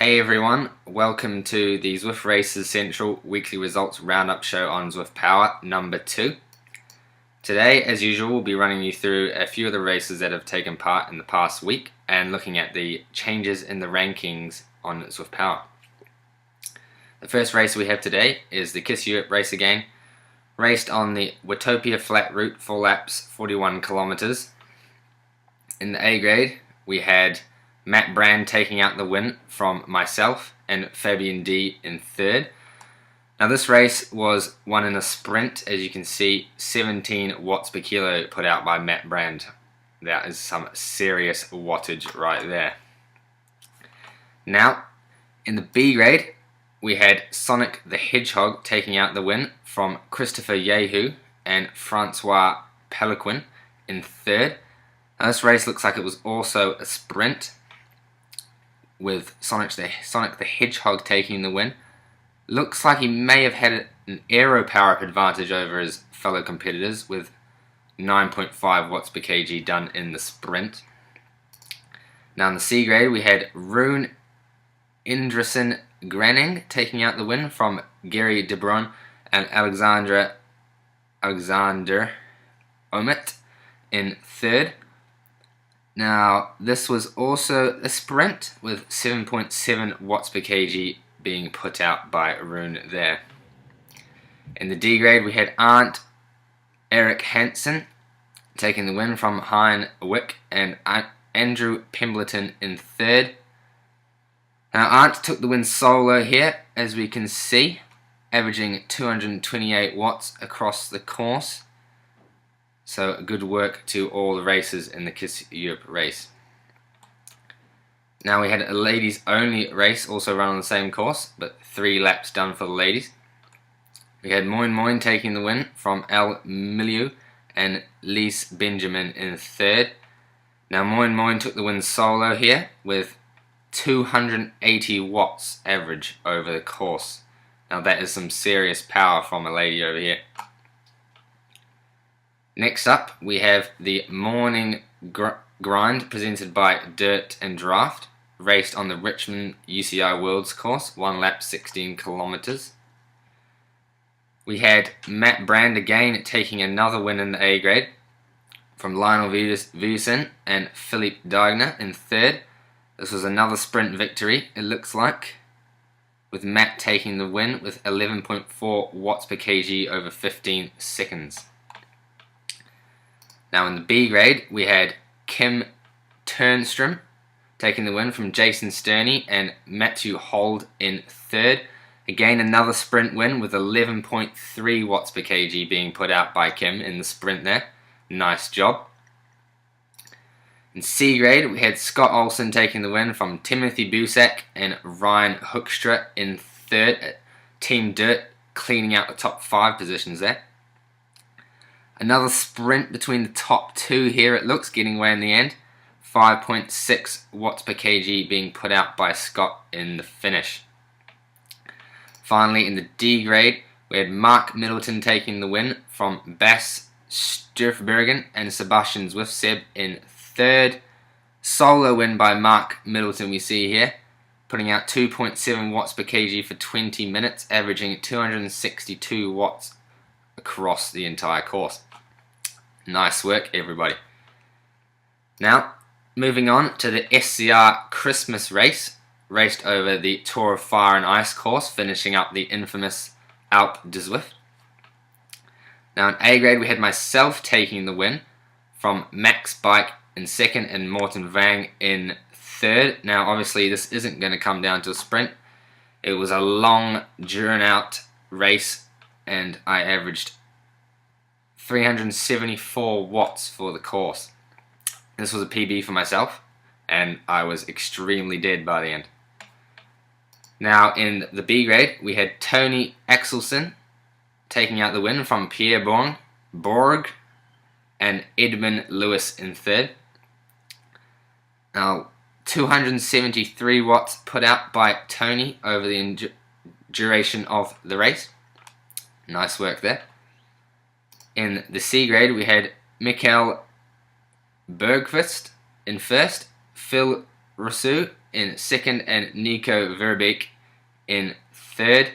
Hey everyone, welcome to the Zwift Races Central Weekly Results Roundup Show on Zwift Power number 2. Today, as usual, we'll be running you through a few of the races that have taken part in the past week and looking at the changes in the rankings on Zwift Power. The first race we have today is the Kiss Europe race again, raced on the Watopia flat route, 4 laps, 41 kilometers. In the A grade, we had Matt Brand taking out the win from myself and Fabian D in third. Now this race was won in a sprint, as you can see, 17 watts per kilo put out by Matt Brand. That is some serious wattage right there. Now, in the B grade, we had Sonic the Hedgehog taking out the win from Christopher Yehu and Francois Pelequin in third. Now this race looks like it was also a sprint, with Sonic the Hedgehog taking the win. Looks like he may have had an aero power up advantage over his fellow competitors, with 9.5 watts per kg done in the sprint. Now in the C grade, we had Rune Indresen Granning taking out the win from Gary Debron and Alexander Omet in third. Now, this was also a sprint with 7.7 watts per kg being put out by Rune there. In the D grade, we had Arndt Eric Hansen taking the win from Hein Wick and Andrew Pembleton in third. Now, Arndt took the win solo here, as we can see, averaging 228 watts across the course. So good work to all the racers in the Kiss Europe race. Now we had a ladies only race also run on the same course, but 3 laps done for the ladies. We had Moin Moin taking the win from El Milieu and Lise Benjamin in third. Now Moin Moin took the win solo here with 280 watts average over the course. Now that is some serious power from a lady over here. Next up, we have the morning grind presented by Dirt and Draft, raced on the Richmond UCI Worlds course, 1 lap 16 kilometers. We had Matt Brand again taking another win in the A grade from Lionel Vusen and Philippe Dagner in third. This was another sprint victory, it looks like, with Matt taking the win with 11.4 watts per kg over 15 seconds. Now in the B grade, we had Kim Turnstrom taking the win from Jason Sterney and Matthew Hold in third. Again, another sprint win with 11.3 watts per kg being put out by Kim in the sprint there. Nice job. In C grade, we had Scott Olsen taking the win from Timothy Busak and Ryan Hoekstra in third. Team Dirt cleaning out the top 5 positions there. Another sprint between the top 2 here, it looks, getting away in the end. 5.6 watts per kg being put out by Scott in the finish. Finally, in the D grade, we had Mark Middleton taking the win from Bas Sturfbergen and Sebastian Zwiftseb in third. Solo win by Mark Middleton we see here, putting out 2.7 watts per kg for 20 minutes, averaging 262 watts across the entire course. Nice work, everybody. Now, moving on to the SCR Christmas race, raced over the Tour of Fire and Ice course, finishing up the infamous Alpe de Zwift. Now, in A grade, we had myself taking the win from Max Bike in second and Morten Vang in third. Now, obviously, this isn't going to come down to a sprint. It was a long, drawn-out race, and I averaged 374 watts for the course. This was a PB for myself, and I was extremely dead by the end. Now in the B grade, we had Tony Axelsen taking out the win from Pierre Borg and Edmund Lewis in third. Now 273 watts put out by Tony over the duration of the race. Nice work there. In the C grade, we had Mikael Bergqvist in first, Phil Rousseau in second, and Nico Verbeek in third.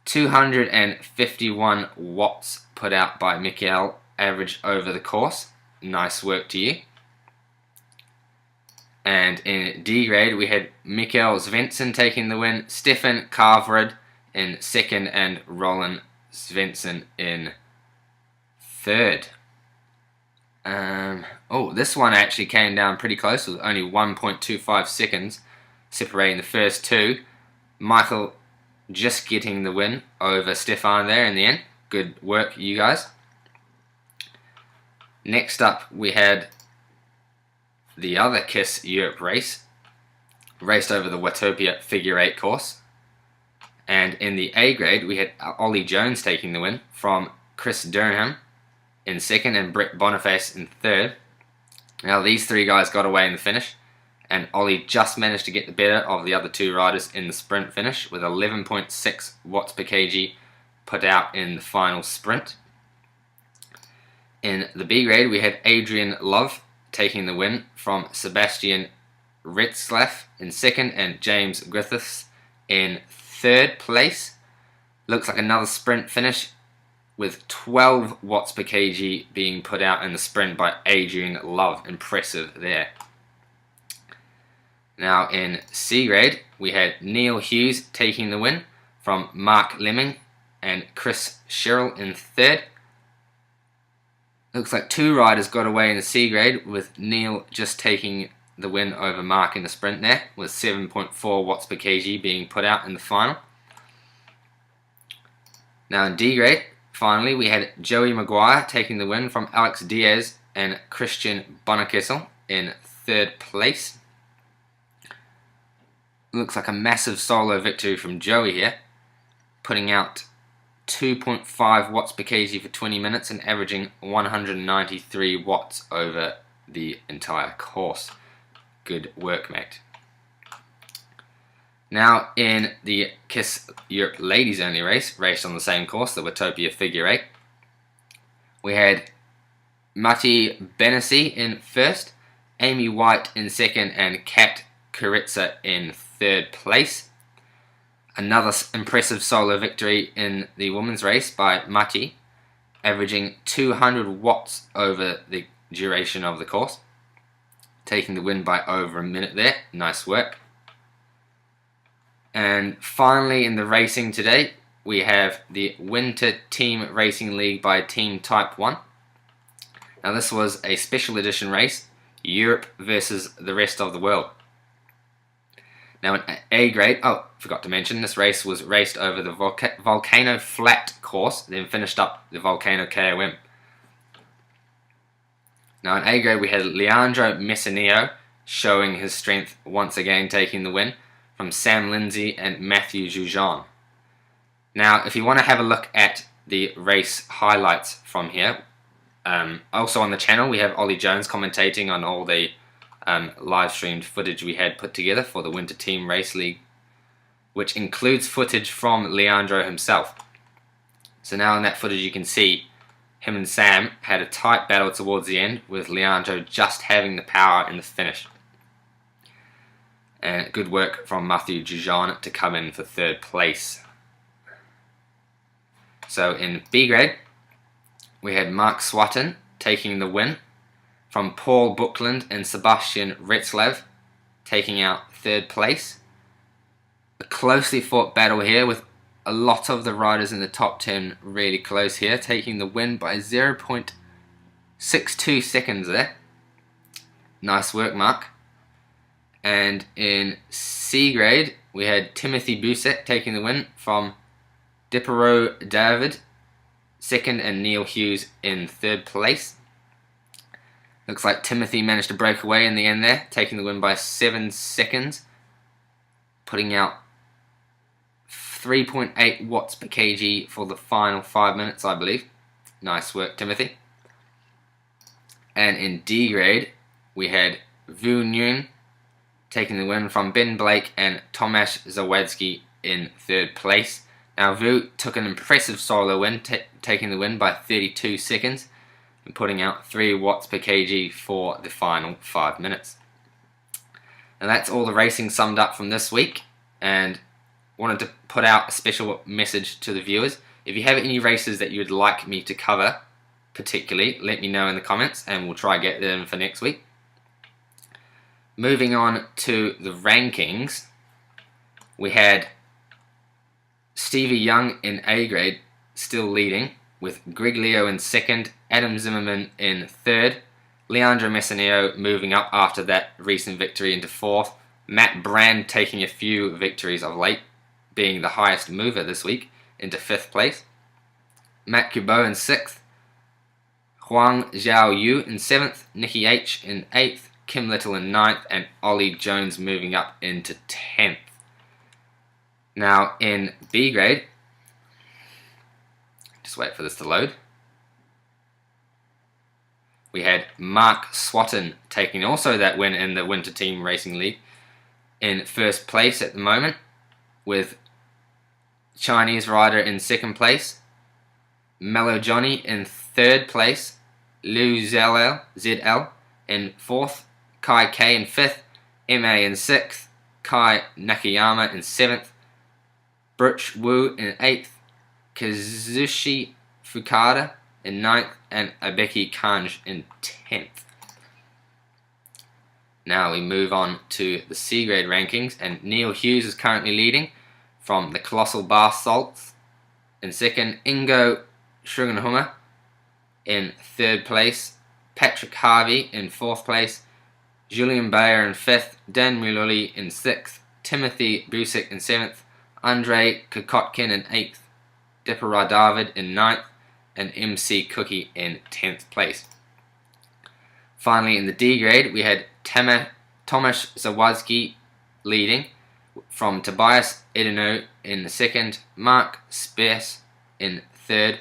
251 watts put out by Mikael, average over the course. Nice work to you. And in D grade, we had Mikael Svensson taking the win, Stefan Carverud in second, and Roland Svensson in third. This one actually came down pretty close, with only 1.25 seconds separating the first two. Michael just getting the win over Stefan there in the end. Good work, you guys. Next up, we had the other KISS Europe race, raced over the Watopia Figure 8 course. And in the A grade, we had Ollie Jones taking the win from Chris Durham in second and Brett Boniface in third. Now these three guys got away in the finish, and Ollie just managed to get the better of the other two riders in the sprint finish with 11.6 watts per kg put out in the final sprint. In the B grade, we had Adrian Love taking the win from Sebastian Retzlaff in second, and James Griffiths in third place. Looks like another sprint finish with 12 watts per kg being put out in the sprint by Adrian Love. Impressive there. Now in C grade, we had Neil Hughes taking the win from Mark Lemming and Chris Sherrill in third. Looks like two riders got away in the C grade, with Neil just taking the win over Mark in the sprint there, with 7.4 watts per kg being put out in the final. Now in D grade, finally, we had Joey Maguire taking the win from Alex Diaz and Christian Bonakessel in third place. Looks like a massive solo victory from Joey here, putting out 2.5 watts per kg for 20 minutes and averaging 193 watts over the entire course. Good work, mate. Now in the KISS Europe Ladies Only race, raced on the same course, the Watopia Figure 8, we had Matti Benassi in first, Amy White in second, and Kat Kuritsa in third place. Another impressive solo victory in the women's race by Matti, averaging 200 watts over the duration of the course, taking the win by over a minute there. Nice work. And finally, in the racing today, we have the Winter Team Racing League by Team Type 1. Now this was a special edition race, Europe versus the rest of the world. Now in A grade, forgot to mention, this race was raced over the Volcano Flat course, then finished up the Volcano KOM. Now in A grade we had Leandro Messineo showing his strength once again, taking the win from Sam Lindsay and Matthew Jujon. Now if you want to have a look at the race highlights from here, also on the channel we have Ollie Jones commentating on all the live streamed footage we had put together for the Winter Team Race League, which includes footage from Leandro himself. So now in that footage you can see him and Sam had a tight battle towards the end, with Leandro just having the power in the finish. And good work from Matthew Jujon to come in for third place. So in B grade, we had Mark Swatton taking the win from Paul Bookland and Sebastian Retzlaff, taking out third place. A closely fought battle here, with a lot of the riders in the top 10 really close here, taking the win by 0.62 seconds there. Nice work, Mark. And in C grade, we had Timothy Busek taking the win from Dipero David, second, and Neil Hughes in third place. Looks like Timothy managed to break away in the end there, taking the win by 7 seconds, putting out 3.8 watts per kg for the final 5 minutes, I believe. Nice work, Timothy. And in D grade, we had Vu Nguyen taking the win from Ben Blake and Tomasz Zawadzki in third place. Now Vu took an impressive solo win, taking the win by 32 seconds. And putting out 3 watts per kg for the final 5 minutes. And that's all the racing summed up from this week, and wanted to put out a special message to the viewers. If you have any races that you would like me to cover particularly, let me know in the comments and we'll try to get them for next week. Moving on to the rankings, we had Stevie Young in A grade still leading, with Greg Leo in second, Adam Zimmerman in third, Leandro Messineo moving up after that recent victory into fourth, Matt Brand taking a few victories of late, being the highest mover this week, into fifth place, Matt Kubo in sixth, Huang Zhao Yu in seventh, Nikki H in eighth, Kim Little in ninth, and Ollie Jones moving up into 10th. Now in B grade, just wait for this to load, we had Mark Swatton taking also that win in the Winter Team Racing League in first place at the moment, with Chinese rider in second place, Mellow Johnny in third place, Liu ZL in fourth, Kai K in fifth, MA in sixth, Kai Nakayama in seventh, Brooch Wu in eighth, Kazushi Fukada in ninth, and Abeki Kanj in 10th. Now we move on to the C grade rankings, and Neil Hughes is currently leading from the Colossal Bath Salts. In second, Ingo Schrugenhummer in third place, Patrick Harvey in fourth place, Julian Bayer in fifth, Dan Mululi in sixth, Timothy Busick in seventh, Andre Kokotkin in eighth, Dipper David in ninth, and MC Cookie in 10th place. Finally, in the D grade, we had Tomasz Zawadzki leading from Tobias Edino in the second, Mark Spears in third,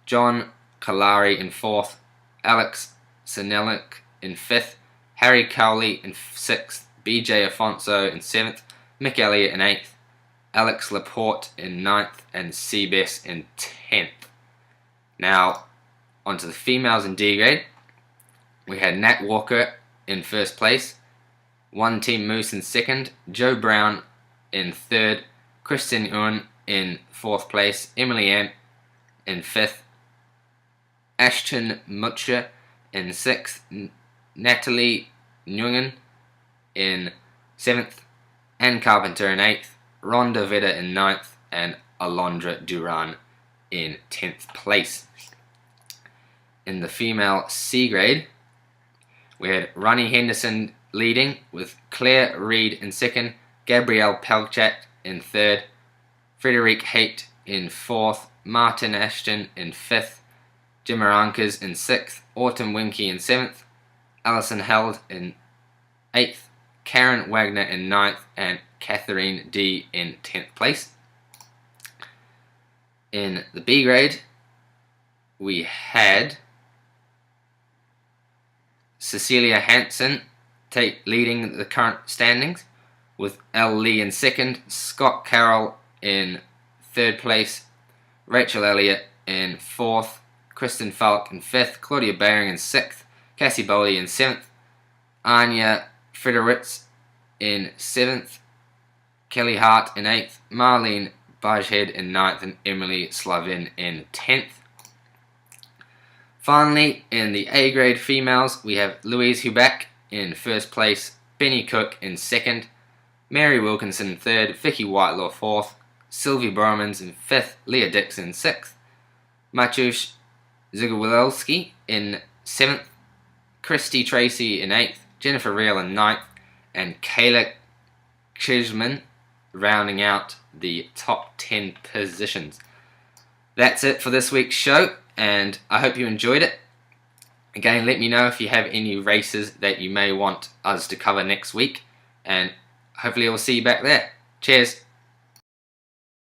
John Kalari in fourth, Alex Sinelik in fifth, Harry Cowley in sixth, BJ Afonso in seventh, Mick Elliott in eighth, Alex Laporte in ninth, and Seabass in 10th. Now, onto the females in D grade. We had Nat Walker in first place, One Team Moose in second, Joe Brown in third, Kristen Ewan in fourth place, Emily Amp in fifth, Ashton Mutcher in sixth, Natalie Nguyen in seventh, Ann Carpenter in eighth, Rhonda Vedder in ninth, and Alondra Duran in 10th place. In the female C grade, we had Ronnie Henderson leading with Claire Reed in second, Gabrielle Pelchat in third, Frederick Haight in fourth, Martin Ashton in fifth, Jim Arankers in sixth, Autumn Winky in seventh, Alison Held in eighth, Karen Wagner in ninth, and Catherine D in 10th place. In the B grade, we had Cecilia Hansen leading the current standings, with Elle Lee in second, Scott Carroll in third place, Rachel Elliott in fourth, Kristen Falk in fifth, Claudia Baring in sixth, Cassie Bowley in seventh, Anya Frederitz in seventh, Kelly Hart in eighth, Marlene Bajhead in ninth, and Emily Slavin in 10th. Finally, in the A grade females, we have Louise Huback in first place, Benny Cook in second, Mary Wilkinson in third, Vicky Whitelaw fourth, Sylvie Bormans in fifth, Leah Dixon in sixth, Maciusz Zygawilski in seventh, Christy Tracy in eighth, Jennifer Reel in ninth, and Kayla Chisman rounding out the top 10 positions. That's it for this week's show, and I hope you enjoyed it. Again, let me know if you have any races that you may want us to cover next week, and hopefully I'll see you back there. Cheers!